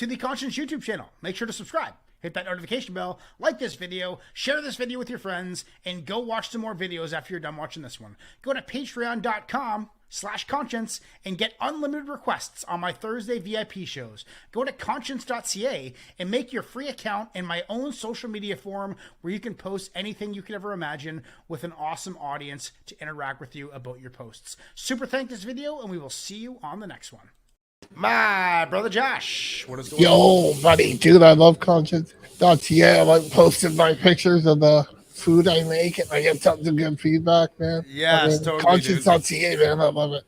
to the Conscience YouTube channel. Make sure to subscribe, hit that notification bell, like this video, share this video with your friends, and go watch some more videos after you're done watching this one. Go to patreon.com/conscience and get unlimited requests on my Thursday VIP shows. Go to conscience.ca and make your free account in my own social media forum where you can post anything you could ever imagine with an awesome audience to interact with you about your posts. Super thank this video, and we will see you on the next one. My brother Josh, what is going on? Yo, buddy, dude, I love Conscience.ca. I like posting my pictures of the food I make, and I get tons of good feedback, man. Yes, totally, Conscience.ca, man, I love it.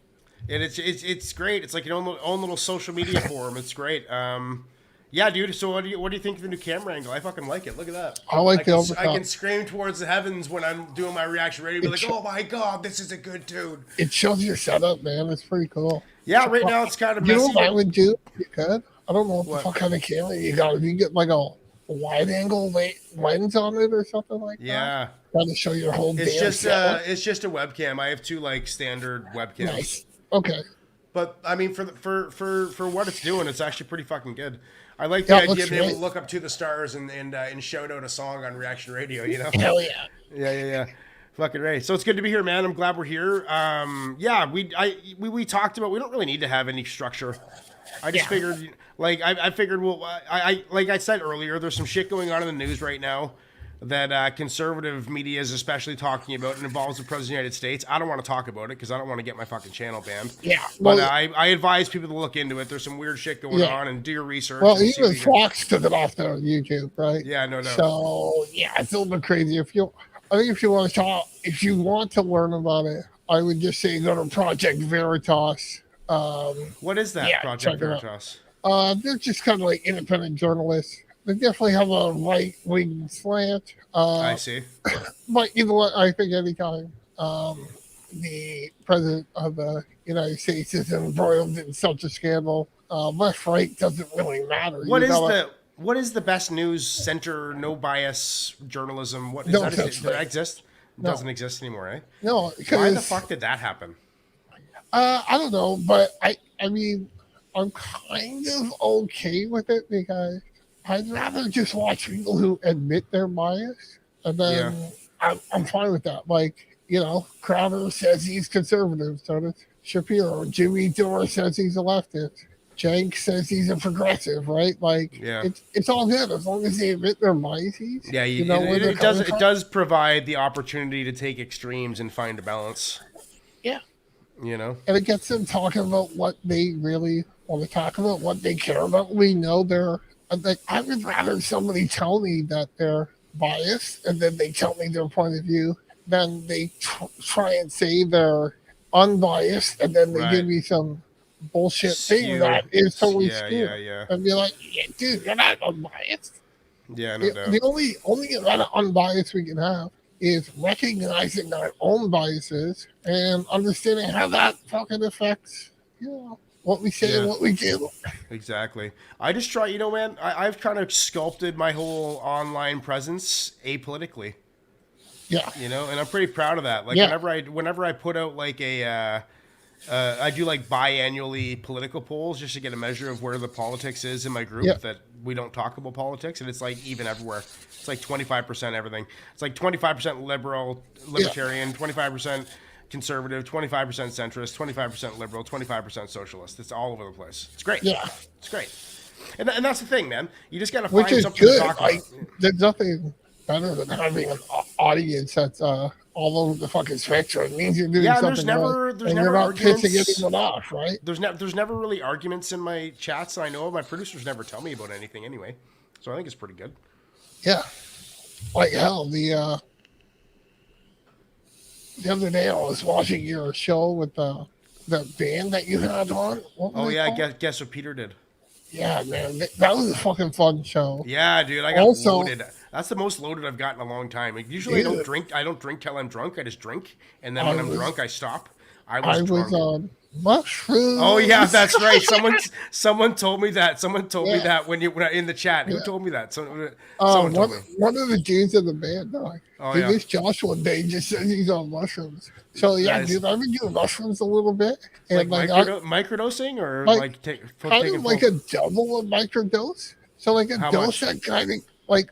And it's great. It's like your own little social media forum. It's great. Yeah, dude. So what do you think of the new camera angle? I fucking like it. Look at that. I like the overcut. I can scream towards the heavens when I'm doing my reaction radio. Be like, oh my god, this is a good tune. It shows your setup, man. It's pretty cool. Yeah, right now it's kind of messy. You know what I would do? You could. I don't know what the fuck kind of camera you got. If you get like a wide angle lens on it or something like that. Yeah. Trying to show your whole It's damn just setup. it's just a webcam. I have two like standard webcams. Nice. Okay. But I mean, for what it's doing, it's actually pretty fucking good. I like the idea of being able to look up to the stars and shout out a song on Reaction Radio. You know? Hell yeah. Yeah. Fucking right. So it's good to be here, man. I'm glad we're here. Yeah, we talked about we don't really need to have any structure. I just figured, like I figured, well, I like I said earlier, there's some shit going on in the news right now that conservative media is especially talking about. It involves the president of the United States. I don't want to talk about it because I don't want to get my fucking channel banned. Yeah. But I advise people to look into it. There's some weird shit going on and do your research. Well, even Fox took it off their YouTube, right? Yeah, no doubt. So yeah, it's a little bit crazy. I think if you want to learn about it, I would just say go to Project Veritas. What is that, Project Veritas? They're just kind of like independent journalists. They definitely have a right-wing slant. I see. But you know what? I think anytime the president of the United States is embroiled in such a scandal, left-right doesn't really matter. What is the best news center, no bias journalism? What is that? Does that exist? It doesn't exist anymore, eh? No. Why the fuck did that happen? I don't know, but I mean, I'm kind of okay with it because I'd rather just watch people who admit their bias, and then I'm fine with that. Like, you know, Crowder says he's conservative, so does Shapiro. Jimmy Dore says he's a leftist. Cenk says he's a progressive, right? Like, it's all good as long as they admit their biases. Yeah, it does provide the opportunity to take extremes and find a balance. Yeah. You know? And it gets them talking about what they really want to talk about, what they care about. We know they're like, I would rather somebody tell me that they're biased and then they tell me their point of view than they try and say they're unbiased and then they give me some bullshit thing that is totally skewed. And be like, yeah, dude, you're not unbiased. Yeah, no doubt. The only amount of unbiased we can have is recognizing our own biases and understanding how that fucking affects, you know, what we say and what we do. Exactly. I just try, you know, man, I've kind of sculpted my whole online presence apolitically. Yeah. You know, and I'm pretty proud of that. Like whenever I put out like I do like biannually political polls just to get a measure of where the politics is in my group that we don't talk about politics, and it's like even everywhere. It's like 25% everything. It's like 25% libertarian, 25% conservative, 25% centrist, 25% liberal, 25% socialist. It's all over the place. It's great. Yeah. It's great. And that's the thing, man. You just got to find something good. to talk about. There's nothing better than having an audience that's all over the fucking spectrum. It means you're doing something right. There's never not arguments. pissing anyone off, right? There's never really arguments in my chats that I know of. My producers never tell me about anything anyway. So I think it's pretty good. Yeah. Like hell, the other day I was watching your show with the band that you had on. Oh yeah, guess what Peter did. Yeah, man, that was a fucking fun show. Yeah, dude, I got loaded. That's the most loaded I've gotten in a long time. Like, usually I don't drink till I'm drunk. I just drink, and then when I'm drunk, I stop. I I was was drunk. on mushrooms. Oh yeah, that's right. Someone told me that. Someone told me Yeah, that when in the chat. Who yeah. told me that? Someone told me. One of the dudes in the band, dog. Oh He yeah, missed Josh one day. Just said he's on mushrooms. So yeah, nice. dude, I've been doing mushrooms a little bit, Like and like I microdosing or like like kind taking of like full a double of microdose. So like a how dose much? that kind of like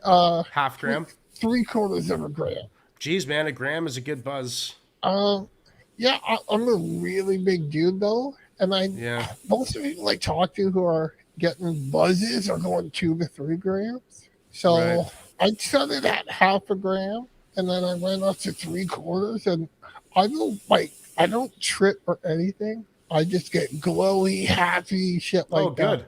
Half gram. three quarters of a gram. Jeez, man, a gram is a good buzz. Um, yeah, I'm a really big dude though, and I Yeah, most of people I talk to who are getting buzzes are going 2 to 3 grams. right. So I started at half a gram, and then I went up to 3 quarters, and I don't trip or anything. I just get glowy, happy shit Oh, like that.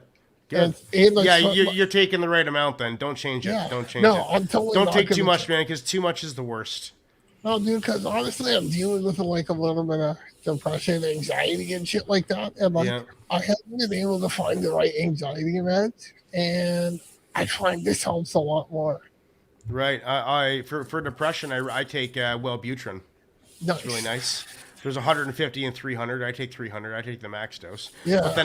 good, good. And I Yeah, start, you're taking the right amount then. Don't change it. yeah, Don't change no, it. I'm totally Don't not take too gonna. much, man, because too much is the worst. No, dude, because honestly, I'm dealing with like a little bit of depression, anxiety, and shit like that. And like, Yeah. I haven't been able to find the right anxiety meds, and I find this helps a lot more. Right. I for depression, I take Wellbutrin. Nice. It's really nice. There's 150 and 300. I take 300. I take the max dose. Yeah. But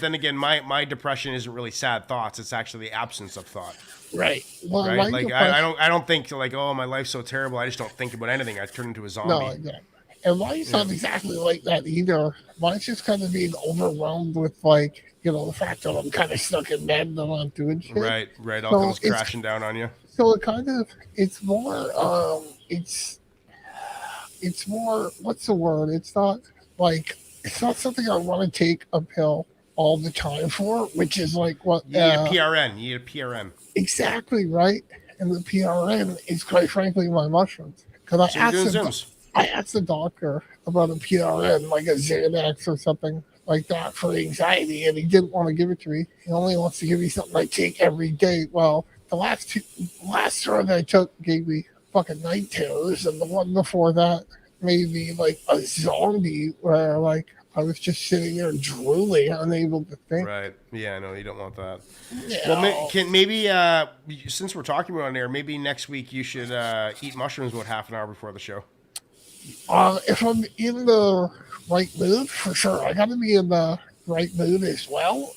then again, my depression isn't really sad thoughts. It's actually the absence of thought. Right. Well, Right. my Like depression, I don't think like, oh, my life's so terrible. I just don't think about anything. I turn into a zombie. no, exactly. And mine's not exactly like that either. Mine's just kind of being overwhelmed with like, the fact that I'm kind of stuck in bed and I'm not doing shit. Right. Right. All So comes crashing down on you. So it's more, it's more, what's the word? It's not something I want to take a pill all the time for, which is like what, You need a PRN. You need a PRN. exactly right. And the PRN is quite frankly my mushrooms. Because So you're doing Zooms. I asked the doctor about a PRN, like a Xanax or something like that for anxiety, and he didn't want to give it to me. He only wants to give me something I take every day. Well, the last drug I took gave me fucking night terrors, and the one before that made me like a zombie, where like I was just sitting there drooling, unable to think. Right. Yeah. No, you don't want that. Yeah. Well, maybe since we're talking about it on air, maybe next week you should eat mushrooms about half an hour before the show. If I'm in the right mood, for sure, I got to be in the right mood as well.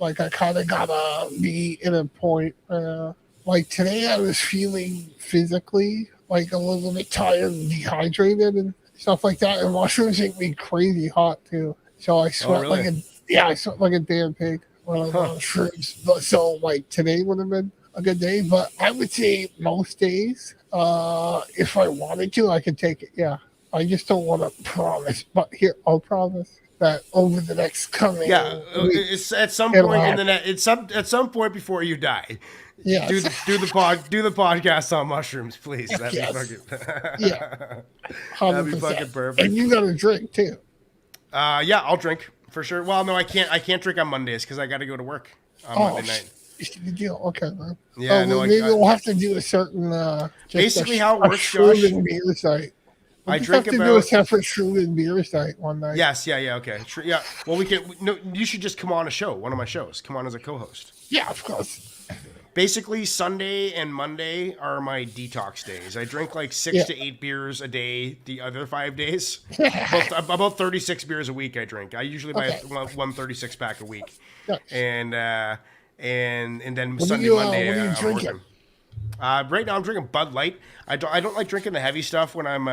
Like I kind of gotta be in a point. Like today, I was feeling physically like a little bit tired and dehydrated and stuff like that. And mushrooms make me crazy hot too. So I sweat really? I sweat like a damn pig when I'm on shrooms. But so like today would have been a good day. But I would say most days, if I wanted to, I could take it. Yeah, I just don't want to promise. But here, I'll promise that over the next coming week, it's at some point in the net. It's at some point before you die. Yeah, do the podcast on mushrooms, please. That'd be fucking yeah, 100%. That'd be fucking perfect. And you got to drink too. Yeah, I'll drink for sure. Well, no, I can't drink on Mondays because I got to go to work on Monday night. Good deal. Okay, man. Yeah, maybe we'll have to do a certain basically how it works, Josh. Beer site. I drink have to do a separate Shroom beer site one night. Yes, yeah, okay, yeah. Well, we can. No, you should just come on a show, one of my shows. Come on as a co-host. Yeah, of course. Basically, Sunday and Monday are my detox days. I drink like 6 to 8 beers a day. The other 5 days, about 36 beers a week. I drink. I usually buy one 36 pack a week, and then Sunday, Monday, what are you I'm drinking? working. Right now, I'm drinking Bud Light. I don't like drinking the heavy stuff when I'm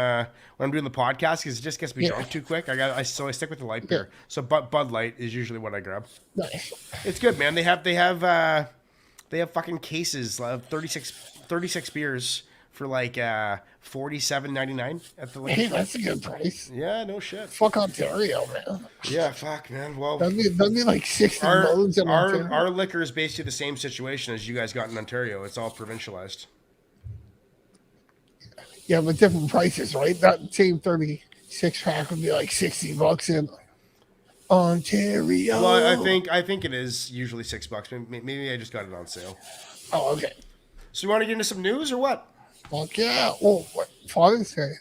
doing the podcast because it just gets me drunk too quick. So I stick with the light beer. So Bud Light is usually what I grab. Nice. It's good, man. They have fucking cases of 36 beers for like $47.99 at the lake. Hey, that's a good price. Yeah, no shit. Fuck Ontario, man. Yeah, fuck, man. Well, that'd be like 60 loads in Ontario. Our liquor is basically the same situation as you guys got in Ontario. It's all provincialized. Yeah, but different prices, right? That same 36 pack would be like $60 in Ontario. Well, I think it is usually $6. Maybe I just got it on sale. Oh, okay. So you want to get into some news or what? Fuck yeah. Oh, Father's Day.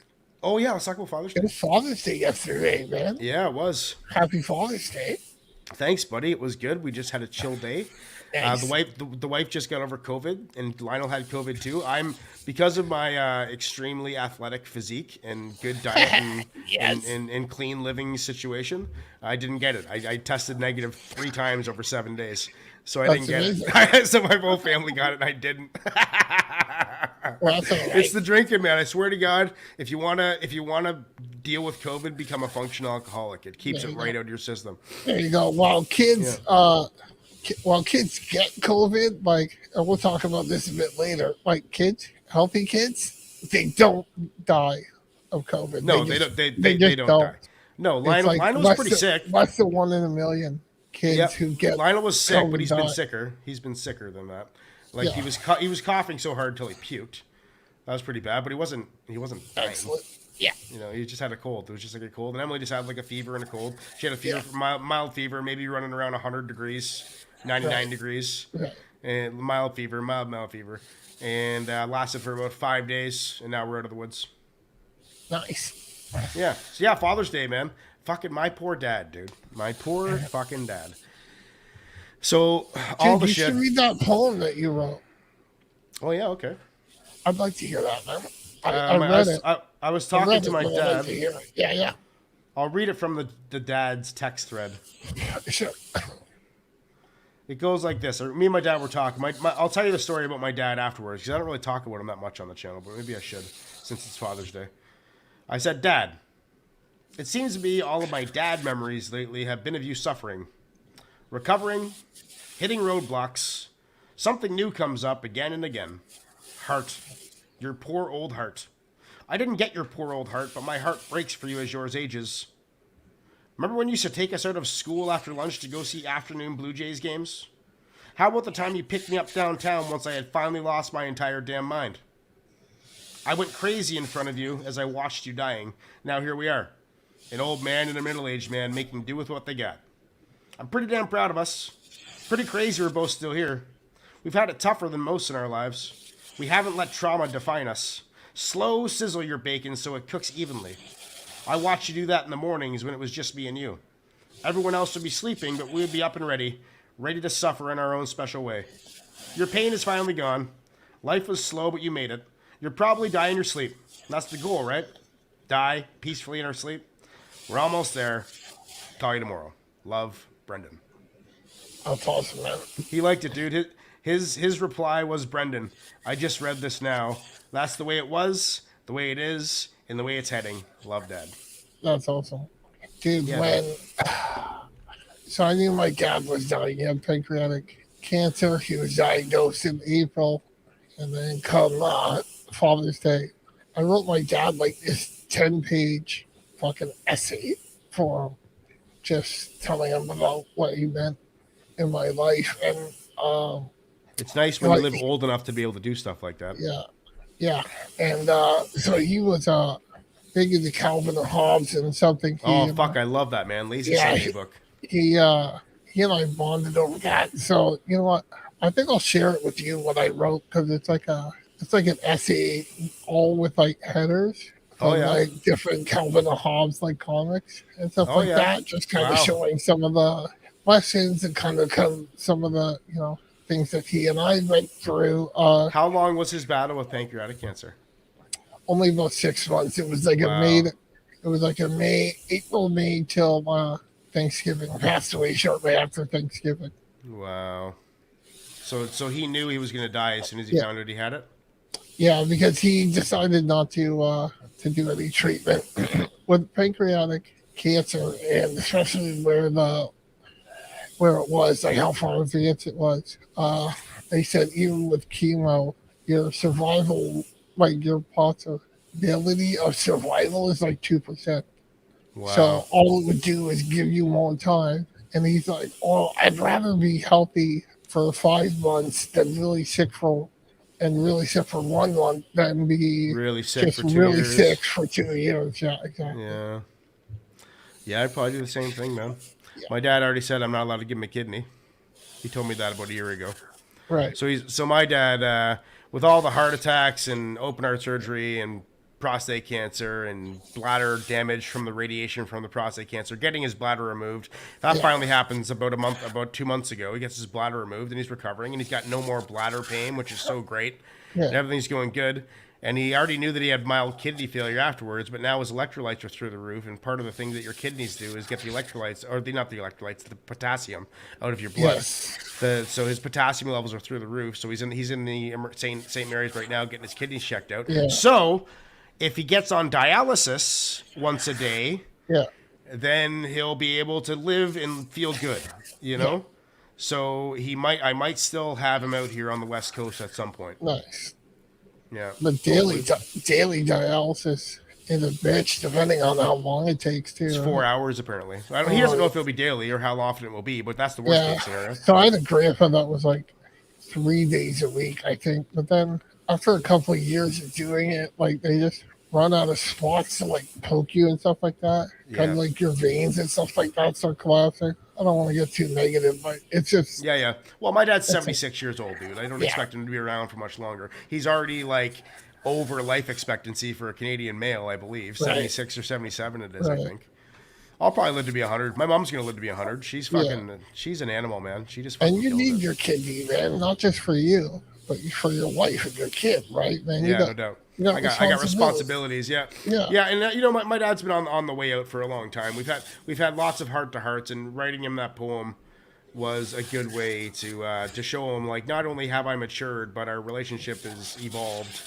Oh yeah, let's talk about Father's Day. It was Father's Day yesterday, man. Yeah, it was. Happy Father's Day. Thanks, buddy. It was good. We just had a chill day. Nice. The wife just got over COVID, and Lionel had COVID too. Because of my extremely athletic physique and good diet Yes. and clean living situation. I didn't get it. I tested negative 3 times over 7 days, so I That's didn't get it. So my whole family got it, and I didn't. Well, that's all right. It's the drinking, man. I swear to God, if you wanna deal with COVID, become a functional alcoholic. It keeps it right out of your system. There you go. While kids get COVID, like, and we'll talk about this a bit later, like healthy kids, they don't die of COVID. No, they don't die. No, Lionel's pretty sick. Less than 1 in a million kids who get Lionel was sick, COVID but he's die. been sicker. He's been sicker than that. Like he was coughing so hard till he puked. That was pretty bad, but he wasn't dying. Excellent. Yeah. You know, he just had a cold. It was just like a cold. And Emily just had like a fever and a cold. She had a fever, mild fever, maybe running around 100 degrees, 99 degrees, and mild fever, mild fever, and lasted for about 5 days. And now we're out of the woods. Nice. Yeah. So yeah, Father's Day, man. Fucking my poor dad, dude. My poor fucking dad. So all Dude, the you shit. should read that poem that you wrote. Oh yeah, okay. I'd like to hear that, man. I read it. I was talking to my I'd like dad. to hear it. Yeah. I'll read it from the dad's text thread. Sure. It goes like this. Me and my dad were talking. I'll tell you the story about my dad afterwards because I don't really talk about him that much on the channel, but maybe I should since it's Father's Day. I said, Dad, it seems to me all of my dad memories lately have been of you suffering, recovering, hitting roadblocks. Something new comes up again and again. Heart. Your poor old heart. I didn't get your poor old heart, but my heart breaks for you as yours ages. Remember when you used to take us out of school after lunch to go see afternoon Blue Jays games? How about the time you picked me up downtown once I had finally lost my entire damn mind? I went crazy in front of you as I watched you dying. Now here we are. An old man and a middle-aged man making do with what they got. I'm pretty damn proud of us. Pretty crazy we're both still here. We've had it tougher than most in our lives. We haven't let trauma define us. Slow sizzle your bacon so it cooks evenly. I watched you do that in the mornings when it was just me and you. Everyone else would be sleeping, but we would be up and ready to suffer in our own special way. Your pain is finally gone. Life was slow, but you made it. You'll probably die in your sleep. That's the goal, right? Die peacefully in our sleep. We're almost there. Talk to you tomorrow. Love, Brendan. That's awesome, man. He liked it, dude. His reply was, Brendan, I just read this now. That's the way it was, the way it is, and the way it's heading. Love, Dad. That's awesome. Dude, so I knew my dad was dying. He had pancreatic cancer. He was diagnosed in April. And then come Father's Day, I wrote my dad like this 10-page fucking essay for him, just telling him about what he meant in my life. And it's nice when you live old enough to be able to do stuff like that. Yeah. And so he was big into Calvin and Hobbes and something. I love that, man. Lazy Sunday book. He and I bonded over that. So you know what? I think I'll share it with you what I wrote because it's like an essay, all with like headers from like different Calvin and Hobbes like comics and stuff that. Just kind of showing some of the lessons and kind of some of the things that he and I went through. How long was his battle with pancreatic cancer? Only about 6 months. It was like April, May till Thanksgiving. Passed away shortly after Thanksgiving. Wow. So he knew he was going to die as soon as he found out he had it? Yeah, because he decided not to do any treatment with pancreatic cancer, and especially where it was, like how far advanced it was. They said even with chemo, your survival, like your possibility of survival is like 2%. Wow. So all it would do is give you more time. And he's like, "Oh, I'd rather be healthy for 5 months than really sick for 1 month than be really sick for 2 years. Sick for 2 years." Yeah, exactly. Yeah, I'd probably do the same thing, man. Yeah. My dad already said I'm not allowed to give him a kidney. He told me that about a year ago. Right. So my dad, with all the heart attacks and open heart surgery and prostate cancer and bladder damage from the radiation from the prostate cancer, getting his bladder removed. That finally happens about 2 months ago. He gets his bladder removed and he's recovering and he's got no more bladder pain, which is so great. Yeah. And everything's going good. And he already knew that he had mild kidney failure afterwards, but now his electrolytes are through the roof. And part of the thing that your kidneys do is get the electrolytes, or not the electrolytes, the potassium out of your blood. Yes. So his potassium levels are through the roof. So he's in the St. Mary's right now getting his kidneys checked out. Yeah. So if he gets on dialysis once a day, then he'll be able to live and feel good, you know? Yeah. So I might still have him out here on the West Coast at some point. Nice. Yeah. But daily dialysis is a bitch, depending on how long it takes, too. It's 4 hours, apparently. He doesn't know if it'll be daily or how often it will be, but that's the worst case scenario. So I had a grandpa that was like 3 days a week, I think. But then after a couple of years of doing it, like they just run out of spots to like poke you and stuff like that. Yeah. Kind of like your veins and stuff like that start collapsing. I don't want to get too negative, but it's just... Yeah. Well, my dad's 76 years old, dude. I don't expect him to be around for much longer. He's already, like, over life expectancy for a Canadian male, I believe. 76 or 77 it is, I think. I'll probably live to be 100. My mom's going to live to be 100. She's she's an animal, man. She just fucking And you need your kidney, man, not just for you, but for your wife and your kid, right, man? No doubt. I got responsibilities. Yeah. And my dad's been on the way out for a long time. We've had lots of heart to hearts, and writing him that poem was a good way to show him, like, not only have I matured, but our relationship has evolved.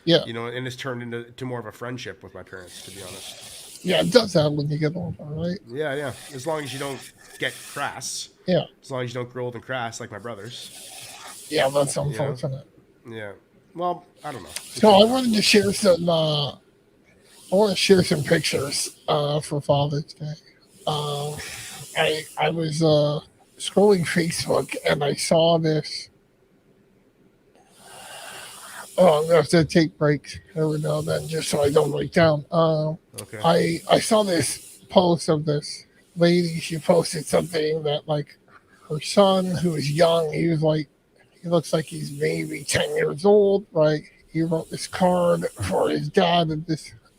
Yeah. And it's turned into more of a friendship with my parents, to be honest. Yeah, it does that when you get older, right? Yeah. As long as you don't get crass. Yeah. As long as you don't grow old and crass like my brothers. Yeah, that's unfortunate. Yeah. Well, I don't know. So I wanted to share some. I want to share some pictures for Father's Day. I was scrolling Facebook and I saw this. Oh, I'm gonna have to take breaks every now and then just so I don't write down. Okay. I saw this post of this lady. She posted something that, like, her son, who was young, he looks like he's maybe 10 years old, right? He wrote this card for his dad that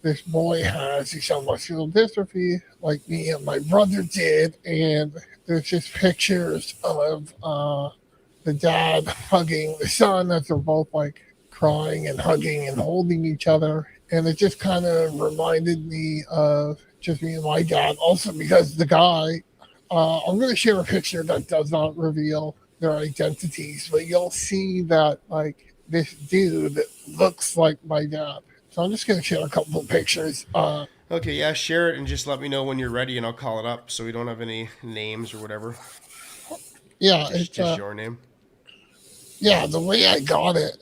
this boy has Duchenne muscular dystrophy, like me and my brother did. And there's just pictures of the dad hugging the son as they're both, like, crying and hugging and holding each other. And it just kind of reminded me of just me and my dad. Also because the guy, I'm going to share a picture that does not reveal their identities, but you'll see that, like, this dude looks like my dad. So I'm just going to share a couple of pictures. Okay, yeah, share it and just let me know when you're ready and I'll call it up so we don't have any names or whatever. Yeah, it's just your name. Yeah, the way I got it,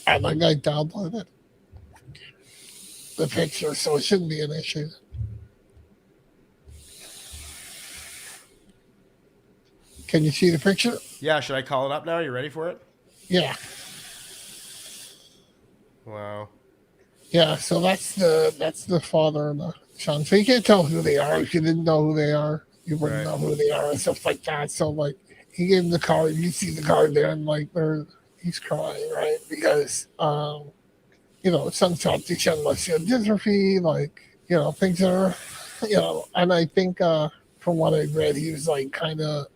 I think I downloaded the picture, so it shouldn't be an issue. Can you see the picture? Yeah, should I call it up now? Are you ready for it? Yeah. Wow. Yeah, so that's the father and the son. So you can't tell who they are. If you didn't know who they are, you wouldn't know who they are and stuff like that. So, like, he gave him the card. You see the card there, and, like, he's crying, right? Because, son's got Duchenne muscular dystrophy, like, things are, and I think from what I read, he was, like, kind of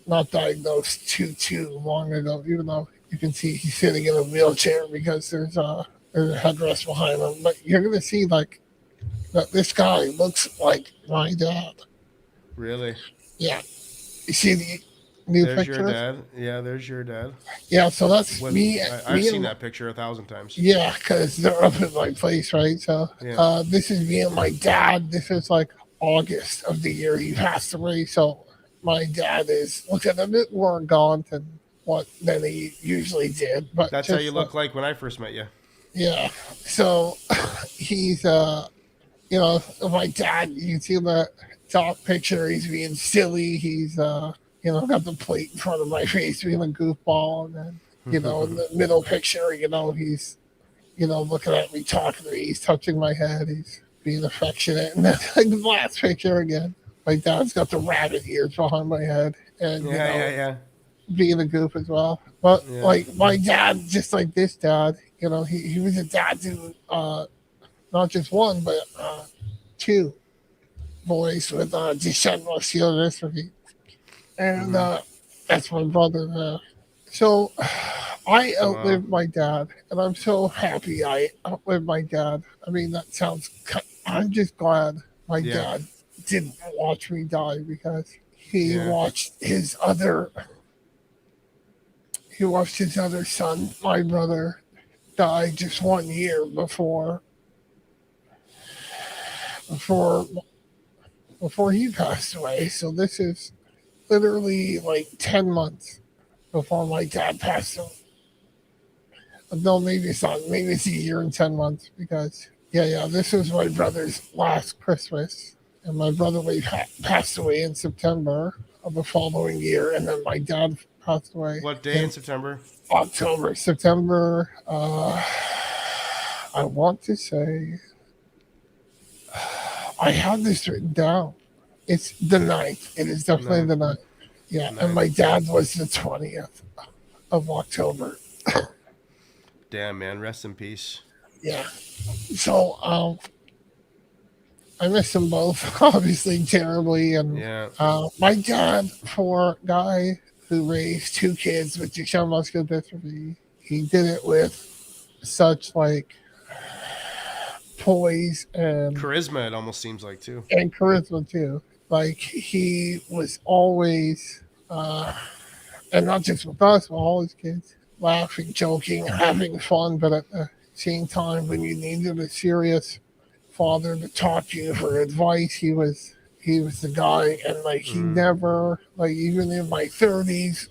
not diagnosed too long ago, even though you can see he's sitting in a wheelchair because there's a headrest behind him. But you're going to see, like, that this guy looks like my dad. Really? Yeah. You see the new there's picture? Your dad. Yeah, there's your dad. Yeah, so that's me. I've seen that picture 1,000 times. Yeah, because they're up in my place, right? So this is me and my dad. This is, like, August of the year he passed away. So my dad is looking a bit more gaunt than he usually did. But that's how you look like when I first met you. Yeah. So he's my dad, you see that top picture, he's being silly. He's got the plate in front of my face being a goofball, and then in the middle picture, he's looking at me, talking to me, he's touching my head, he's being affectionate. And then, like, the last picture again, my dad's got the rabbit ears behind my head, and being a goof as well. But Yeah. like my dad, just like this dad, you know, he was a dad to not just one but two boys with Duchenne muscular dystrophy, and that's my brother. So I Wow. outlived my dad, and I'm so happy I outlived my dad. I mean, that sounds. I'm just glad my Yeah. dad didn't watch me die because he Yeah. watched his other. He watched his other son, my brother, die just 1 year before before he passed away. So this is literally like 10 months before my dad passed away. No, maybe it's not. Maybe it's a year and 10 months because yeah. This was my brother's last Christmas, and my brother passed away in September of the following year, and then my dad passed away What day in in September? October, September. I want to say I have this written down. It's the ninth. It is definitely Ninth. the ninth. Yeah, and Ninth. my dad was the 20th of October. Damn, man. Rest in peace. Yeah. So I miss them both, obviously terribly. And Yeah. my dad, for a guy who raised two kids with Duchenne muscular dystrophy, he did it with such like poise and Charisma, it almost seems like, too. charisma too. Like he was always, and not just with us, but all his kids, laughing, joking, having fun, but at the same time, when you needed a serious father to talk to you for advice, he was the guy. And like he never, like even in my 30s,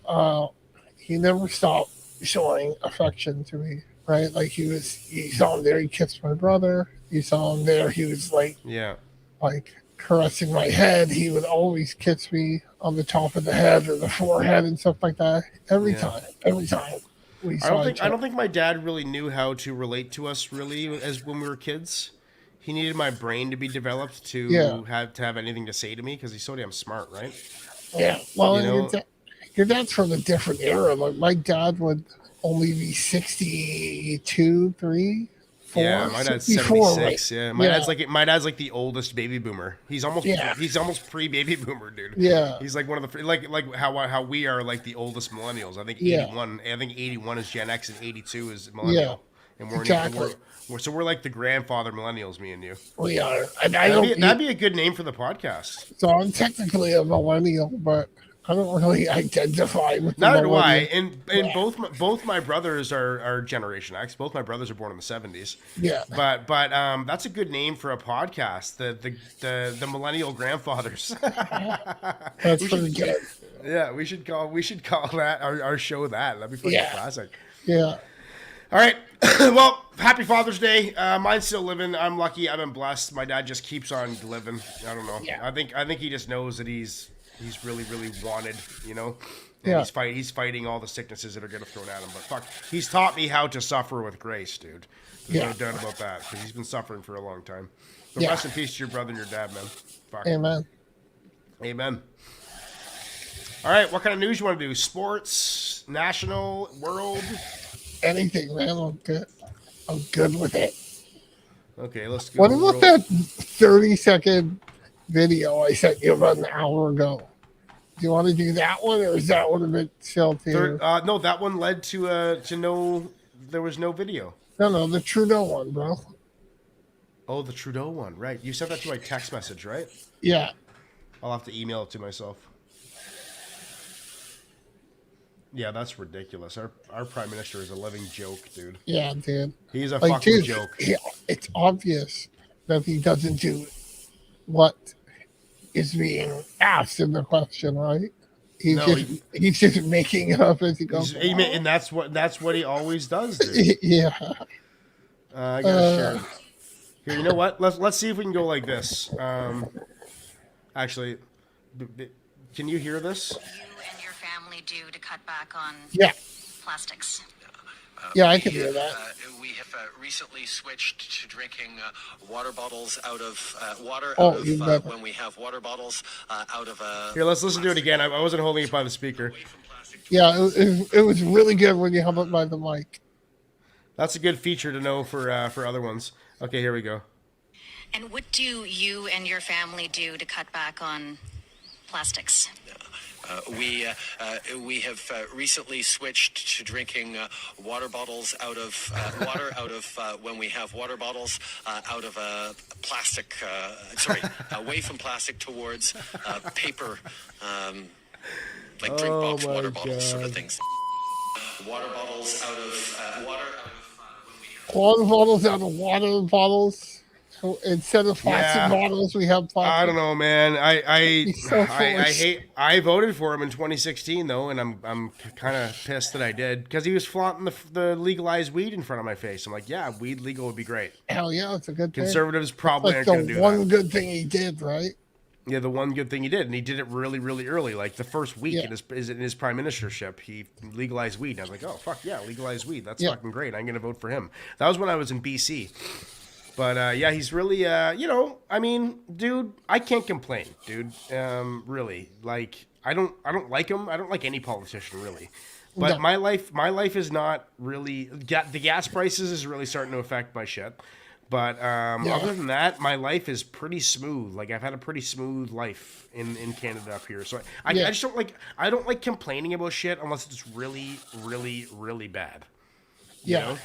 he never stopped showing affection to me. Right, like you saw him there. He kissed my brother. You saw him there. He was Yeah. like caressing my head. He would always kiss me on the top of the head or the forehead and stuff like that. Every Yeah. time we saw each I other. don't think my dad really knew how to relate to us really as when we were kids. He needed my brain to be developed Yeah, to have anything to say to me because he's so damn smart, right? yeah. Well, You and know? your dad's from a different era. Like my dad would only be 62, 3, 4, Yeah, my dad's 64, right? 76. Yeah, Yeah, my dad's like the oldest baby boomer. yeah, He's almost pre baby boomer, dude. yeah, He's like one of the like how we are like the oldest millennials. I think yeah, 81. I think 81 is Gen X and 82 is yeah. millennial. And Exactly. we're like the grandfather millennials, me and you. We are, and I don't. That'd be a good name for the podcast. So I'm technically a millennial, but I don't really identify with the Neither do I. millennial. And both my brothers are Generation X. Both my brothers are born in the 70s. Yeah, But that's a good name for a podcast. The millennial grandfathers. that's we pretty should good. yeah we should call that our show that. That'd be fucking Yeah, classic. yeah, All right. Well, happy Father's Day. Mine's still living. I'm lucky. I've been blessed. My dad just keeps on living. I don't know. yeah, I think he just knows that he's really wanted, you know. And yeah, he's fighting all the sicknesses that are getting thrown at him. But fuck, he's taught me how to suffer with grace, dude. There's yeah. no doubt about that because he's been suffering for a long time. So Yeah. rest in peace to your brother and your dad, man. Fuck. Amen. Amen. All right, what kind of news you want to do? Sports, national, world? Anything, man. I'm good with it. Okay, let's go. What about that 30-second video I sent you about an hour ago? Do you want to do that one, or is that one a bit still too? No, that one led to no. There was no video. No, the Trudeau one, bro. Oh, the Trudeau one, right? You sent that to my text message, right? Yeah, I'll have to email it to myself. Yeah, that's ridiculous. Our prime minister is a living joke, dude. yeah, dude. He's a Like, fucking dude, joke. it's obvious that he doesn't do what is being asked in the question, right? He's just making it up as he goes. And that's what he always does, dude. Yeah. I gotta share. Here, you know what? Let's see if we can go like this. Actually, can you hear this? You and your family do to cut back on Yeah. plastics? Yeah, I can hear that. We have recently switched to drinking water bottles out of water. Oh, out of, you bet. when we have water bottles out of a. Here, let's listen to it again. I wasn't holding it by the speaker. Away from plastic. Yeah, it was really good when you held it by the mic. That's a good feature to know for other ones. Okay, here we go. And what do you and your family do to cut back on plastics? We have recently switched to drinking water bottles out of water out of when we have water bottles out of a plastic. Away from plastic towards paper, like drink box water bottles, sort of things. Water bottles out of water out of when we have. Water bottles out of water bottles. So instead of plastic bottles, we have plastic. I don't know, man. He's so I forced. hate. I voted for him in 2016 though, and I'm kind of pissed that I did because he was flaunting the legalized weed in front of my face. I'm like, yeah, weed legal would be great. Hell yeah, it's a good thing. Conservatives probably Like aren't going to the do one that. good thing he did, right? Yeah, the one good thing he did, and he did it really, really early. Like the first week Yeah. in his prime ministership, he legalized weed. And I was like, oh fuck yeah, legalized weed. That's Yeah. fucking great. I'm gonna vote for him. That was when I was in BC. But yeah, he's really, I mean, dude, I can't complain, dude. Really, like, I don't like him. I don't like any politician really. But No. my life is not really. The gas prices is really starting to affect my shit. But other than that, my life is pretty smooth. Like I've had a pretty smooth life in Canada up here. So I just don't like. I don't like complaining about shit unless it's really, really, really bad. You Yeah. know?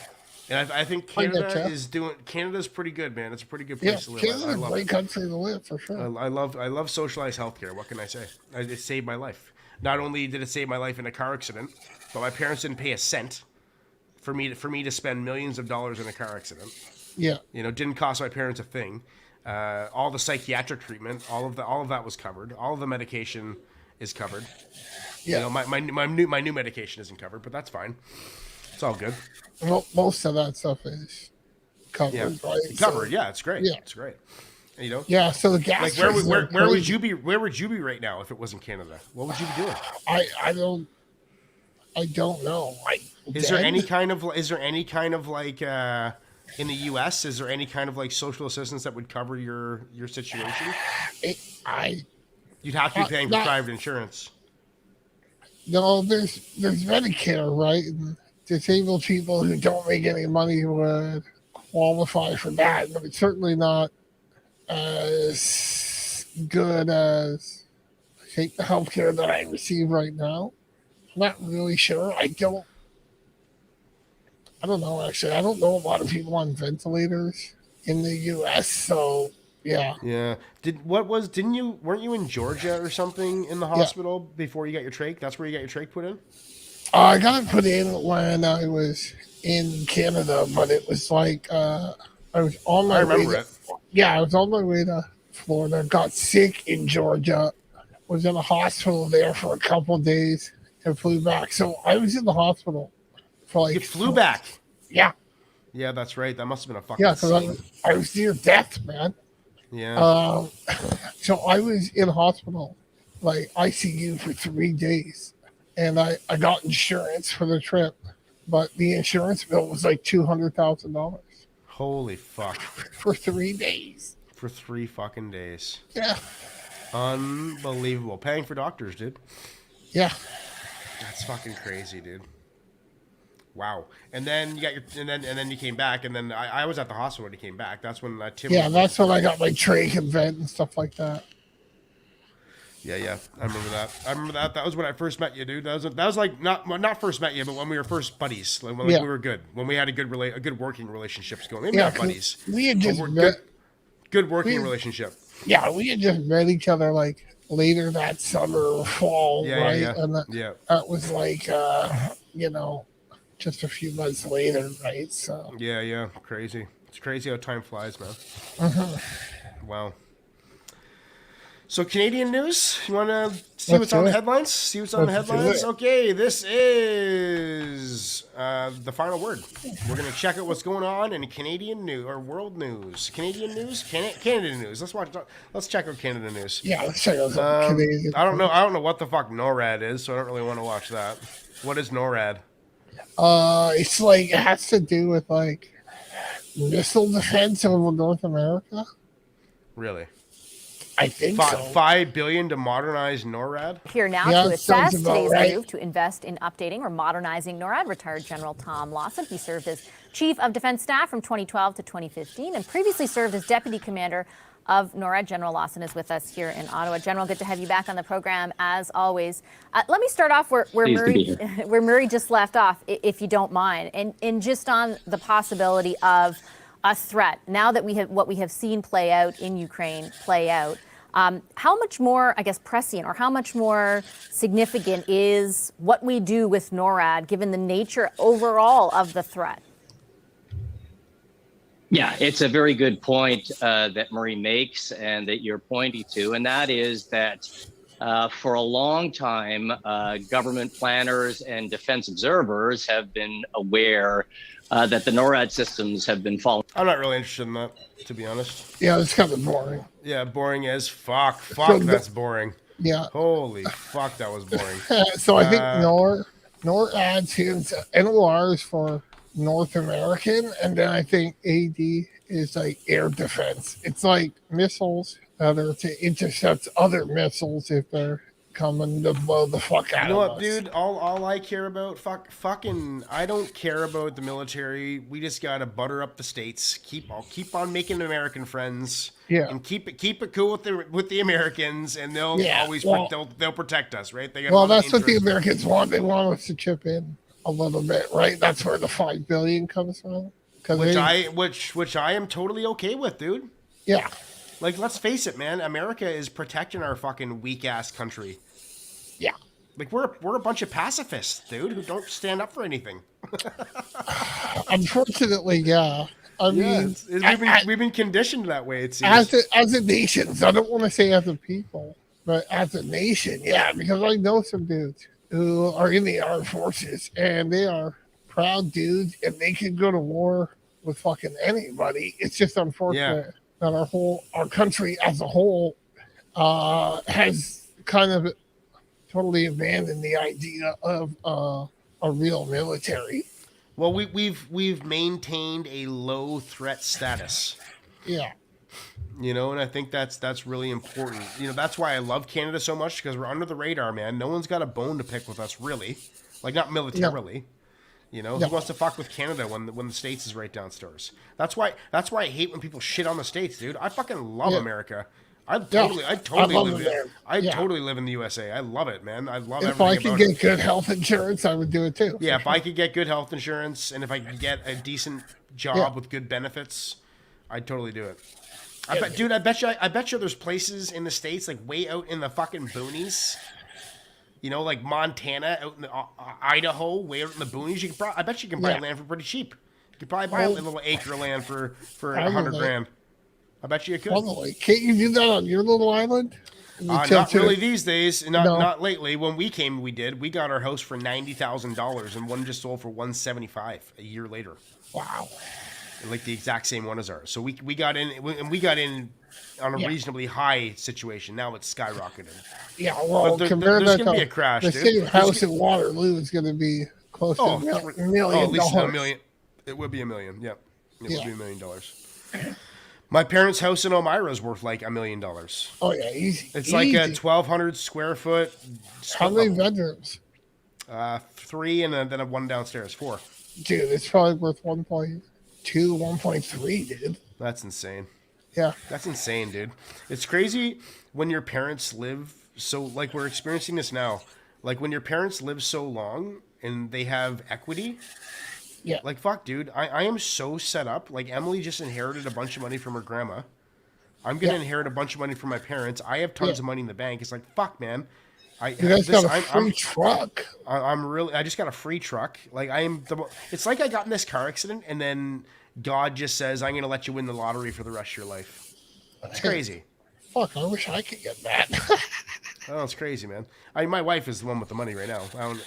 And I think I Canada getcha. Canada's pretty good, man. It's a pretty good Yeah, place to live. Canada's I a love great it. country to live for sure. I love socialized healthcare. What can I say? It saved my life. Not only did it save my life in a car accident, but my parents didn't pay a cent for me to spend millions of dollars in a car accident. Yeah. You know, didn't cost my parents a thing. All the psychiatric treatment, all of that was covered. All of the medication is covered. Yeah. You know, my new medication isn't covered, but that's fine. It's all good. Well, most of that stuff is covered, Yeah, right? covered. So, Yeah, it's great. yeah. It's great. You know, yeah. So the gas like prices are where would crazy. you be? Where would you be right now if it wasn't Canada? What would you be doing? I don't know. Is there any kind of like in the U.S. Is there any kind of like social assistance that would cover your situation? You'd have to be paying for not- private insurance. No, there's Medicare, right? And disabled people who don't make any money would qualify for that, but it's certainly not as good as I think the healthcare that I receive right now. I'm not really sure. I don't know actually. I don't know a lot of people on ventilators in the US, so yeah. Yeah. Weren't you in Georgia or something in the hospital before you got your trach? That's where you got your trach put in? I got it put in when I was in Canada, but it was like I was on my I way remember to, it. yeah, I was on my way to Florida, got sick in Georgia, was in a hospital there for a couple of days and flew back. So I was in the hospital for like You flew back. Yeah. Yeah, that's right. That must have been a fucking Yeah, because scene. I was near death, man. Yeah. So I was in hospital, like ICU for 3 days, and I got insurance for the trip, but the insurance bill was like $200,000 Holy fuck. for 3 days. For 3 fucking days. Yeah, Unbelievable. Paying for doctors, dude. yeah, That's fucking crazy, dude. Wow. And then you got and then you came back, and then I was at the hospital when you came back. That's when Tim. yeah. That's when I got my trach and vent and stuff like that. Yeah. I remember that. That was when I first met you, dude. That was like not first met you, but when we were first buddies. Like, when Yeah. we were good. When we had a good working relationships going. Maybe Yeah, not 'cause buddies. we had but just we're met. good working we- relationship. Yeah, we had just met each other like later that summer or fall, Yeah, right? yeah. And Yeah. that was like, just a few months later, right? So Yeah. Crazy. It's crazy how time flies, man. Wow. So Canadian news. You want to see Let's what's do on the it. headlines? See what's on the Let's do headlines. it. Okay, this is the final word. We're gonna check out what's going on in Canadian news or world news. Canadian news, Canada news. Let's check out Canada news. yeah, let's check out some Canadian. I don't know what the fuck NORAD is, so I don't really want to watch that. What is NORAD? It's like it has to do with like missile defense over North America. Really? I think so. $5 billion to modernize NORAD. Here now Yeah, to assess sounds about today's right. move to invest in updating or modernizing NORAD, retired General Tom Lawson. He served as Chief of Defense Staff from 2012 to 2015 and previously served as Deputy Commander of NORAD. General Lawson is with us here in Ottawa. General, good to have you back on the program as always. Let me start off where Murray just left off, if you don't mind, and just on the possibility of a threat. Now that what we have seen play out in Ukraine play out, how much more, I guess, prescient or how much more significant is what we do with NORAD given the nature overall of the threat? Yeah, it's a very good point that Murray makes and that you're pointing to, and that is that for a long time, government planners and defense observers have been aware that the NORAD systems have been falling. I'm not really interested in that, to be honest. Yeah, it's kind of boring. Yeah, boring as fuck. Fuck, that's boring. Yeah. Holy fuck, that was boring. So I think NORAD stands NORs for North American, and then I think AD is like air defense. It's like missiles that are to intercept other missiles if they're coming to blow the fuck out You know of what, us. dude? All I care about, I don't care about the military. We just gotta butter up the states. I'll keep on making American friends. Yeah. And keep it cool with the Americans, and they'll they'll protect us, right? They got Well, a lot of that's what the interest. Americans want. They want us to chip in a little bit, right? That's where the $5 billion comes from. Which I am totally okay with, dude. Yeah. Like, let's face it, man. America is protecting our fucking weak ass country. Yeah. Like, we're a bunch of pacifists, dude, who don't stand up for anything. Unfortunately, yeah. I mean, we've been conditioned that way. It seems. as a nation, I don't want to say as a people, but as a nation, yeah, because I know some dudes who are in the armed forces and they are proud dudes and they can go to war with fucking anybody. It's just unfortunate that our country as a whole has kind of totally abandoned the idea of a real military. Well, we've maintained a low threat status. Yeah. You know, and I think that's really important. You know, that's why I love Canada so much, because we're under the radar, man. No one's got a bone to pick with us, really. Like, not militarily. No. You know, who wants to fuck with Canada when the States is right downstairs? That's why I hate when people shit on the States, dude. I fucking love America. I totally live in the USA. I love it, man. I love if everything I could about get it. good health insurance, I would do it too. Yeah, if I could get good health insurance and if I could get a decent job with good benefits, I'd totally do it. I bet you there's places in the States, like way out in the fucking boonies, you know, like Montana, out in the, Idaho, way out in the boonies. I bet you can buy land for pretty cheap. You could probably buy a little acre of land for $100,000. I bet you could. Probably. Can't you do that on your little island? Not really these days. Not lately. When we came, we did. We got our house for $90,000, and one just sold for $175 a year later. Wow. Like the exact same one as ours. So we got in, and we got in on a reasonably high situation. Now it's skyrocketed. Yeah, well, there's going to be a crash, the dude. same house in Waterloo is going to be close to $1 million. At least $1 million. It would be $1 million. Yep. It would be $1 million. My parents' house in Elmira is worth like $1 million. Oh yeah, easy. It's like a 1,200 square foot. How many bedrooms? 3 and then a one downstairs, 4. Dude, it's probably worth 1.2, 1.3, dude. That's insane. Yeah, that's insane, dude. It's crazy when your parents live so, like we're experiencing this now. Like when your parents live so long and they have equity. Yeah. Like, fuck, dude. I am so set up. Like, Emily just inherited a bunch of money from her grandma. I'm going to inherit a bunch of money from my parents. I have tons of money in the bank. It's like, fuck, man. You guys got a free truck. I just got a free truck. Like, it's like I got in this car accident and then God just says, I'm going to let you win the lottery for the rest of your life. It's crazy. Fuck, I wish I could get that. Oh, it's crazy, man. My wife is the one with the money right now. I don't,